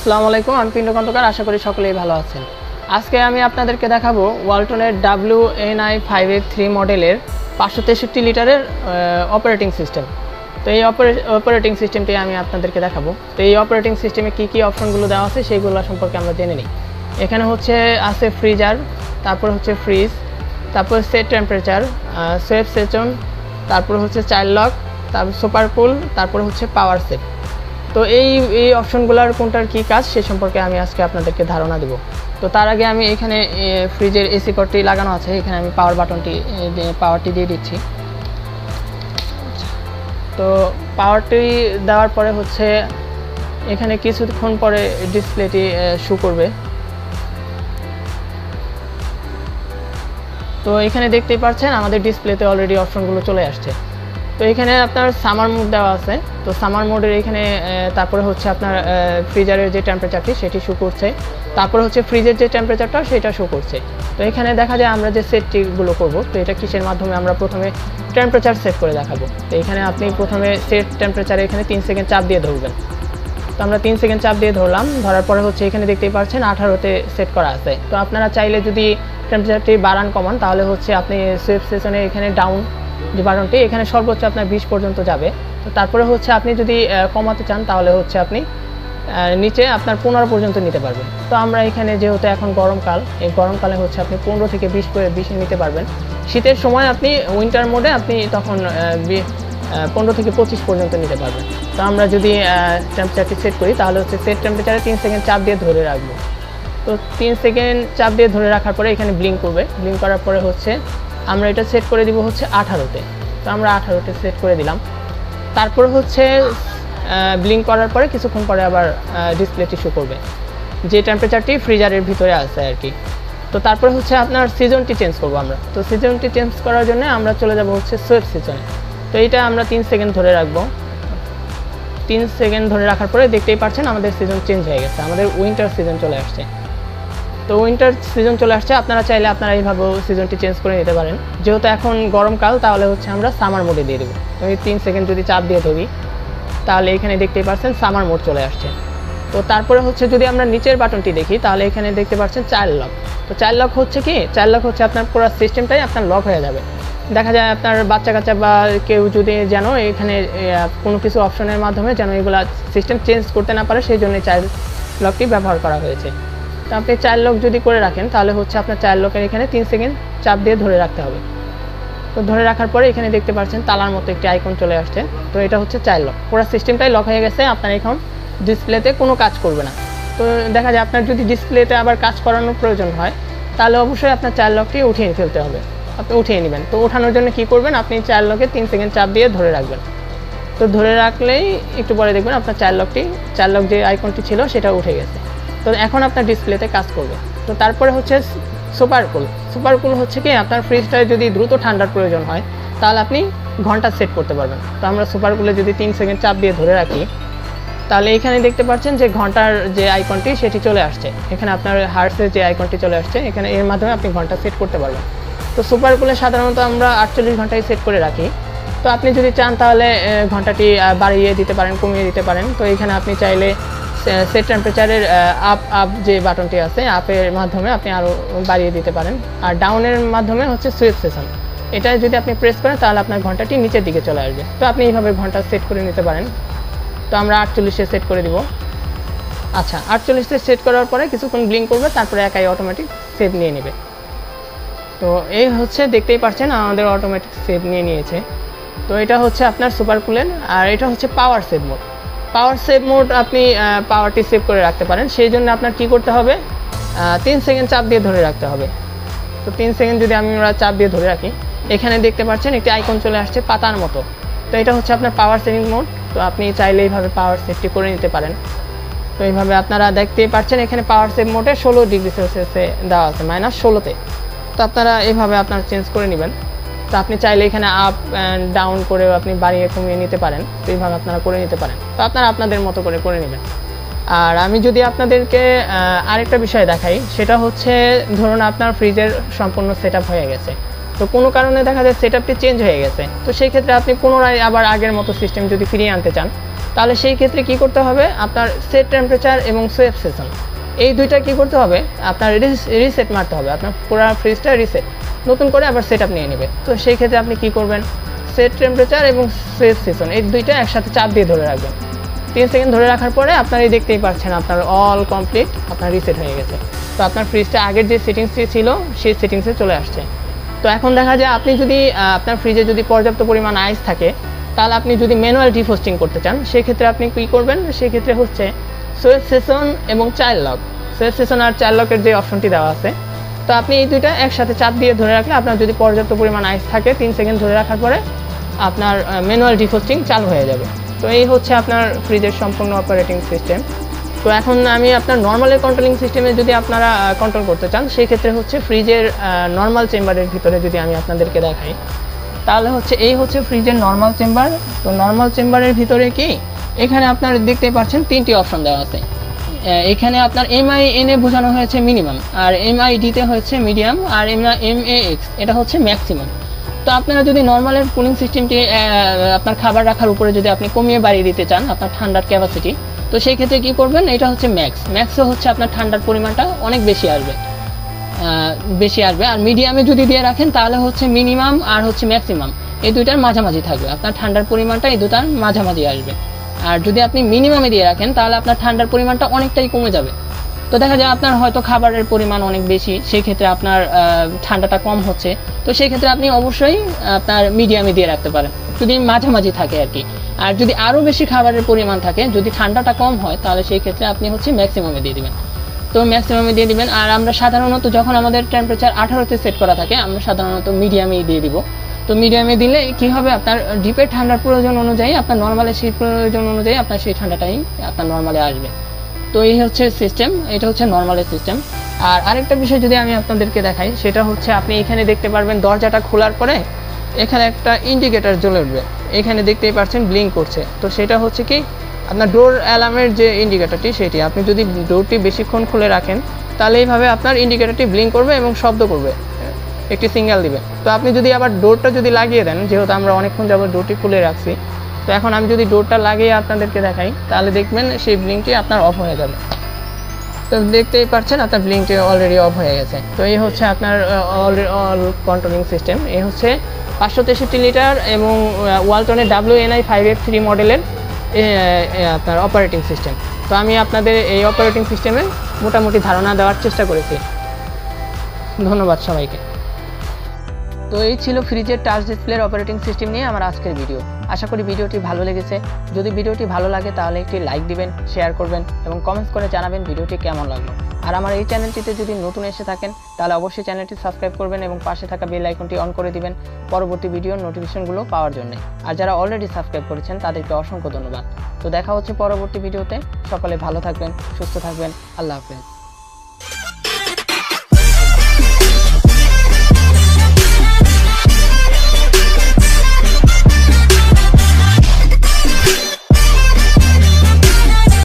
আসসালামু আলাইকুম, আমি পিন্টু খন্দকার। আশা করি সকলেই ভালো আছেন। আজকে আমি আপনাদেরকে দেখাবো ওয়ালটনের WNI-5F3 মডেলের 563 লিটারের অপারেটিং সিস্টেম। তো এই অপারেটিং সিস্টেমটি আমি আপনাদেরকে দেখাবো। তো এই অপারেটিং সিস্টেমে কী কী অপশনগুলো দেওয়া আছে সেইগুলো সম্পর্কে আমরা জেনে নিই। এখানে আছে ফ্রিজার, তারপর ফ্রিজ, তারপর সেট টেম্পারেচার, সেফ সেশন, তারপর চাইল্ড লক, তারপর সুপার কুল, তারপর পাওয়ার সেট। তো এই অপশনগুলোর কোনটার কী কাজ সে সম্পর্কে আমি আজকে আপনাদেরকে ধারণা দেব। তো তার আগে আমি এখানে ফ্রিজের এসি কর্ডটি লাগানো আছে, এখানে আমি পাওয়ার বাটনটি পাওয়ারটি দিয়ে দিচ্ছি। তো পাওয়ারটি দেওয়ার পরে এখানে কিছুক্ষণ পরে ডিসপ্লেটি শো করবে। তো এখানে দেখতেই পাচ্ছেন আমাদের ডিসপ্লেতে অলরেডি অপশনগুলো চলে আসছে। তো এখানে আপনার সামার মোড দেওয়া আছে। তো সামার মোডের এখানে তারপরে আপনার ফ্রিজারের যে টেম্পারেচারটি সেটি শো করছে, তারপরে ফ্রিজের যে টেম্পারেচারটা সেটা শো করছে। তো এখানে দেখা যায় আমরা যে সেটটিগুলো করব, তো এটা কিসের মাধ্যমে আমরা প্রথমে টেম্পারেচার সেট করে দেখাবো। তো এখানে আপনি প্রথমে সেট টেম্পারেচারে এখানে 3 সেকেন্ড চাপ দিয়ে ধরবেন। তো আমরা 3 সেকেন্ড চাপ দিয়ে ধরলাম, ধরার পরে এখানে দেখতেই পাচ্ছেন 18তে সেট করা আছে। তো আপনারা চাইলে যদি টেম্পারেচারটি বাড়ান কমান তাহলে আপনি সেফ সেশনে এখানে ডাউন যে বাটনটি এখানে সর্বোচ্চ আপনার 20 পর্যন্ত যাবে। তো তারপরে আপনি যদি কমাতে চান তাহলে আপনি নিচে আপনার 15 পর্যন্ত নিতে পারবেন। তো আমরা এখানে যেহেতু এখন গরমকাল, এই গরমকালে আপনি 15 থেকে 20 নিতে পারবেন। শীতের সময় আপনি উইন্টার মোডে আপনি তখন 15 থেকে 25 পর্যন্ত নিতে পারবেন। তো আমরা যদি টেম্পারেচারটি সেট করি তাহলে সেট টেম্পারেচারে 3 সেকেন্ড চাপ দিয়ে ধরে রাখবো। তো 3 সেকেন্ড চাপ দিয়ে ধরে রাখার পরে এখানে ব্লিঙ্ক করবে। ব্লিঙ্ক করার পরে আমরা এটা সেট করে দিব 18তে। তো আমরা 18তে সেট করে দিলাম। তারপর ব্লিঙ্ক করার পরে কিছুক্ষণ পরে আবার ডিসপ্লেটি শো করবে যে টেম্পারেচারটি ফ্রিজারের ভিতরে আছে আর কি। তো তারপরে আপনার সিজনটি চেঞ্জ করব আমরা। তো সিজনটি চেঞ্জ করার জন্য আমরা চলে যাব সুইপ সিজনে। তো এইটা আমরা 3 সেকেন্ড ধরে রাখবো। 3 সেকেন্ড ধরে রাখার পরে দেখতেই পাচ্ছেন আমাদের সিজন চেঞ্জ হয়ে গেছে, আমাদের উইন্টার সিজন চলে আসছে। তো উইন্টার সিজন চলে আসছে, আপনারা চাইলে এইভাবে সিজনটি চেঞ্জ করে নিতে পারেন। যেহেতু এখন গরমকাল তাহলে আমরা সামার মোডে দিয়ে দেবো। তো এই 3 সেকেন্ড যদি চাপ দিয়ে ধরি তাহলে এখানে দেখতেই পাচ্ছেন সামার মোড চলে আসছে। তো তারপরে যদি আমরা নিচের বাটনটি দেখি তাহলে এখানে দেখতে পাচ্ছেন চাইল্ড লক। তো চাইল্ড লক কি, চাইল্ড লক আপনার পুরো সিস্টেমটাই আপনার লক হয়ে যাবে। দেখা যায় আপনার বাচ্চা কাচ্চা বা কেউ যদি যেন এখানে কোনো কিছু অপশনের মাধ্যমে যেন এগুলা সিস্টেম চেঞ্জ করতে না পারে, সেই জন্য চাইল্ড লকটি ব্যবহার করা হয়েছে। তো আপনি চাইল্ড লক যদি করে রাখেন তাহলে আপনার চাইল্ড লকের এখানে 3 সেকেন্ড চাপ দিয়ে ধরে রাখতে হবে। তো ধরে রাখার পরে এখানে দেখতে পাচ্ছেন তালার মতো একটি আইকন চলে আসছে। তো এটা চাইল্ড লক, পুরো সিস্টেমটাই লক হয়ে গেছে। আপনার এখন ডিসপ্লেতে কোনো কাজ করবে না। তো দেখা যায় আপনার যদি ডিসপ্লেতে আবার কাজ করানোর প্রয়োজন হয় তাহলে অবশ্যই আপনার চাইল্ড লকটি উঠিয়ে ফেলতে হবে, আপনি উঠিয়ে নেবেন। তো ওঠানোর জন্য কি করবেন, আপনি চাইল্ড লকে 3 সেকেন্ড চাপ দিয়ে ধরে রাখবেন। তো ধরে রাখলেই একটু পরে দেখবেন আপনার চাইল্ড লক যে আইকনটি ছিল সেটা উঠে গেছে। তো এখন আপনার ডিসপ্লেতে কাজ করবে। তো তারপরে সুপার কুল। সুপার কুল কি, আপনার ফ্রিজটায় যদি দ্রুত ঠান্ডার প্রয়োজন হয় তাহলে আপনি ঘন্টা সেট করতে পারবেন। তো আমরা সুপার কুলে যদি 3 সেকেন্ড চাপ দিয়ে ধরে রাখি তাহলে এখানে দেখতে পাচ্ছেন যে ঘন্টার যে আইকনটি সেটি চলে আসছে। এখানে আপনার হার্টসের যে আইকনটি চলে আসছে, এখানে এর মাধ্যমে আপনি ঘন্টা সেট করতে পারবেন। তো সুপার কুলে সাধারণত আমরা 48 ঘন্টায় সেট করে রাখি। তো আপনি যদি চান তাহলে ঘন্টাটি বাড়িয়ে দিতে পারেন, কমিয়ে দিতে পারেন। তো এখানে আপনি চাইলে সেট টেম্পারেচারের আপ যে বাটনটি আছে, আপের মাধ্যমে আপনি আরও বাড়িয়ে দিতে পারেন। আর ডাউনের মাধ্যমে সুইচ সেশন, এটা যদি আপনি প্রেস করেন তাহলে আপনার ঘন্টাটি নিচের দিকে চলে আসবে। তো আপনি এইভাবে ঘন্টা সেট করে নিতে পারেন। তো আমরা 48-এ সেট করে দিব। আচ্ছা, 48-এ সেট করার পরে কিছুক্ষণ ব্লিঙ্ক করবে, তারপরে একাই অটোমেটিক সেভ নিয়ে নেবে। তো এই দেখতেই পাচ্ছেন আমাদের অটোমেটিক সেভ নিয়ে নিয়েছে। তো এটা আপনার সুপার কুলের। আর এটা পাওয়ার সেভ মোড। পাওয়ার সেভ মোড আপনি পাওয়ারটি সেভ করে রাখতে পারেন, সেই জন্য আপনার কি করতে হবে, 3 সেকেন্ড চাপ দিয়ে ধরে রাখতে হবে। তো 3 সেকেন্ড যদি আমরা চাপ দিয়ে ধরে রাখি, এখানে দেখতে পাচ্ছেন একটি আইকন চলে আসছে পাতার মতো। তো এটা আপনার পাওয়ার সেভিং মোড। তো আপনি চাইলে এইভাবে পাওয়ার সেভটি করে নিতে পারেন। তো এইভাবে আপনারা দেখতেই পাচ্ছেন এখানে পাওয়ার সেভ মোডে 16 ডিগ্রি সেলসিয়াসে দেওয়া আছে, -16তে। তো আপনারা এইভাবে আপনার চেঞ্জ করে নেবেন। তো আপনি চাইলে এখানে আপ অ্যান্ড ডাউন করেও আপনি বাড়িয়ে কমিয়ে নিতে পারেন। তো এইভাবে আপনারা করে নিতে পারেন। তো আপনারা আপনাদের মতো করে নেবেন। আর আমি যদি আপনাদেরকে আরেকটা বিষয় দেখাই, সেটা ধরুন আপনার ফ্রিজের সম্পূর্ণ সেটআপ হয়ে গেছে। তো কোনো কারণে দেখা যায় সেটআপটি চেঞ্জ হয়ে গেছে। তো সেই ক্ষেত্রে আপনি পুনরায় আবার আগের মতো সিস্টেম যদি ফিরিয়ে আনতে চান তাহলে সেই ক্ষেত্রে কি করতে হবে, আপনার সেট টেম্পারেচার এবং সেফ সেশন এই দুইটা কি করতে হবে, আপনার রিসেট মারতে হবে। আপনার পুরো ফ্রিজটা রিসেট নতুন করে আবার সেট আপ নিয়ে নেবে। তো সেই ক্ষেত্রে আপনি কি করবেন, সেট টেম্পারেচার এবং সেফ সেশন এই দুইটা একসাথে চাপ দিয়ে ধরে রাখবেন। 3 সেকেন্ড ধরে রাখার পরে আপনার এই দেখতেই পাচ্ছেন আপনার অল কমপ্লিট, আপনার রিসেট হয়ে গেছে। তো আপনার ফ্রিজটা আগের যে সেটিংসটি ছিল সেই সেটিংসে চলে আসছে। তো এখন দেখা যায় আপনি যদি আপনার ফ্রিজে যদি পর্যাপ্ত পরিমাণ আইস থাকে, তাহলে আপনি যদি ম্যানুয়াল ডিফ্রস্টিং করতে চান সেক্ষেত্রে আপনি কী করবেন, সেক্ষেত্রে হচ্ছে সুইচ সেশন এবং চাইল্ড লক, সুইচ সেশন আর চাইল্ড লকের যে অপশনটি দেওয়া আছে, তো আপনি এই দুইটা একসাথে চাপ দিয়ে ধরে রাখলে আপনার যদি পর্যাপ্ত পরিমাণ আইস থাকে 3 সেকেন্ড ধরে রাখার পরে আপনার ম্যানুয়াল ডিফ্রস্টিং চালু হয়ে যাবে। তো এই হচ্ছে আপনার ফ্রিজের সম্পূর্ণ অপারেটিং সিস্টেম। তো এখন আমি আপনার নর্মালের কন্ট্রোলিং সিস্টেমে যদি আপনারা কন্ট্রোল করতে চান সেই ক্ষেত্রে হচ্ছে ফ্রিজের নর্মাল চেম্বারের ভিতরে যদি আমি আপনাদেরকে দেখাই, তাহলে হচ্ছে এই হচ্ছে ফ্রিজের নর্মাল চেম্বার। তো নর্মাল চেম্বারের ভিতরে কি এখানে আপনারা দেখতে পাচ্ছেন 3টি অপশন দেওয়া আছে। এখানে আপনার MIN বোঝানো হয়েছে মিনিমাম, আর MID-তে হচ্ছে মিডিয়াম, আর MAX এটা হচ্ছে ম্যাক্সিমাম। তো আপনারা যদি নর্মালের কুলিং সিস্টেমটি আপনার খাবার রাখার উপরে যদি আপনি কমিয়ে বাড়িয়ে দিতে চান আপনার ঠান্ডার ক্যাপাসিটি, তো সেই ক্ষেত্রে কী করবেন, এটা হচ্ছে ম্যাক্সও হচ্ছে আপনার ঠান্ডার পরিমাণটা অনেক বেশি আসবে। আর মিডিয়ামে যদি দিয়ে রাখেন তাহলে হচ্ছে মিনিমাম আর হচ্ছে ম্যাক্সিমাম এই দুইটার মাঝামাঝি থাকবে, আপনার ঠান্ডার পরিমাণটা এই দুটার মাঝামাঝি আসবে। আর যদি আপনি মিনিমামে দিয়ে রাখেন তাহলে আপনার ঠান্ডার পরিমাণটা অনেকটাই কমে যাবে। তো দেখা যায় আপনার হয়তো খাবারের পরিমাণ অনেক বেশি, সেই ক্ষেত্রে আপনার ঠান্ডাটা কম হচ্ছে, তো সেই ক্ষেত্রে আপনি অবশ্যই আপনার মিডিয়ামে দিয়ে রাখতে পারেন যদি মাঝামাঝি থাকে আর কি। আর যদি আরও বেশি খাবারের পরিমাণ থাকে, যদি ঠান্ডাটা কম হয়, তাহলে সেই ক্ষেত্রে আপনি হচ্ছে ম্যাক্সিমামে দিয়ে দেবেন। তো ম্যাক্সিমামে দিয়ে দিবেন। আর আমরা সাধারণত যখন আমাদের টেম্পারেচার 18-তে সেট করা থাকে আমরা সাধারণত মিডিয়ামেই দিয়ে দিব। তো মিডিয়ামে দিলে কী হবে, আপনার ডিপের ঠান্ডার প্রয়োজন অনুযায়ী আপনার নর্মালের শীত প্রয়োজন অনুযায়ী আপনার সেই ঠান্ডাটাই আপনার নর্মালে আসবে। তো এই হচ্ছে সিস্টেম, এটা হচ্ছে নর্মালের সিস্টেম। আর আরেকটা বিষয় যদি আমি আপনাদেরকে দেখাই, সেটা হচ্ছে আপনি এখানে দেখতে পারবেন দরজাটা খোলার পরে এখানে একটা ইন্ডিকেটর জ্বলে উঠবে, এখানে দেখতেই পাচ্ছেন ব্লিঙ্ক করছে। তো সেটা হচ্ছে কি আপনার ডোর অ্যালার্মের যে ইন্ডিকেটরটি, সেটি আপনি যদি ডোরটি বেশিক্ষণ খুলে রাখেন তাহলে এইভাবে আপনার ইন্ডিকেটরটি ব্লিঙ্ক করবে এবং শব্দ করবে, একটি সিগন্যাল দিবে। তো আপনি যদি আবার ডোরটা যদি লাগিয়ে দেন, যেহেতু আমরা অনেকক্ষণ যাবত ডোরটি খুলে রাখছি, তো এখন আমি যদি ডোরটা লাগিয়ে আপনাদেরকে দেখাই তাহলে দেখবেন সেই ব্লিঙ্কটি আপনার অফ হয়ে যাবে। তো দেখতেই পাচ্ছেন আপনার ব্লিঙ্কটি অলরেডি অফ হয়ে গেছে। তো এই হচ্ছে আপনার অল কন্ট্রোলিং সিস্টেম। এই হচ্ছে 563 লিটার এবং ওয়ালটনের WNI-5F3 মডেলের আপনার অপারেটিং সিস্টেম। তো আমি আপনাদের এই অপারেটিং সিস্টেমে মোটামুটি ধারণা দেওয়ার চেষ্টা করেছি। ধন্যবাদ সবাইকে। তো এই ছিল ফ্রিজের টাচ ডিসপ্লের অপারেটিং সিস্টেম নিয়ে আমার আজকের ভিডিও। আশা করি ভিডিওটি ভালো লেগেছে। যদি ভিডিওটি ভালো লাগে তাহলে একটি লাইক দিবেন, শেয়ার করবেন এবং কমেন্টস করে জানাবেন ভিডিওটি কেমন লাগলো। আর আমার এই চ্যানেলটিতে যদি নতুন এসে থাকেন তাহলে অবশ্যই চ্যানেলটি সাবস্ক্রাইব করবেন এবং পাশে থাকা বেল আইকনটি অন করে দিবেন পরবর্তী ভিডিওর নোটিফিকেশনগুলো পাওয়ার জন্য। আর যারা অলরেডি সাবস্ক্রাইব করেছেন তাদেরকে অসংখ্য ধন্যবাদ। তো দেখা হচ্ছে পরবর্তী ভিডিওতে। সকলে ভালো থাকবেন, সুস্থ থাকবেন। আল্লাহ হাফেজ।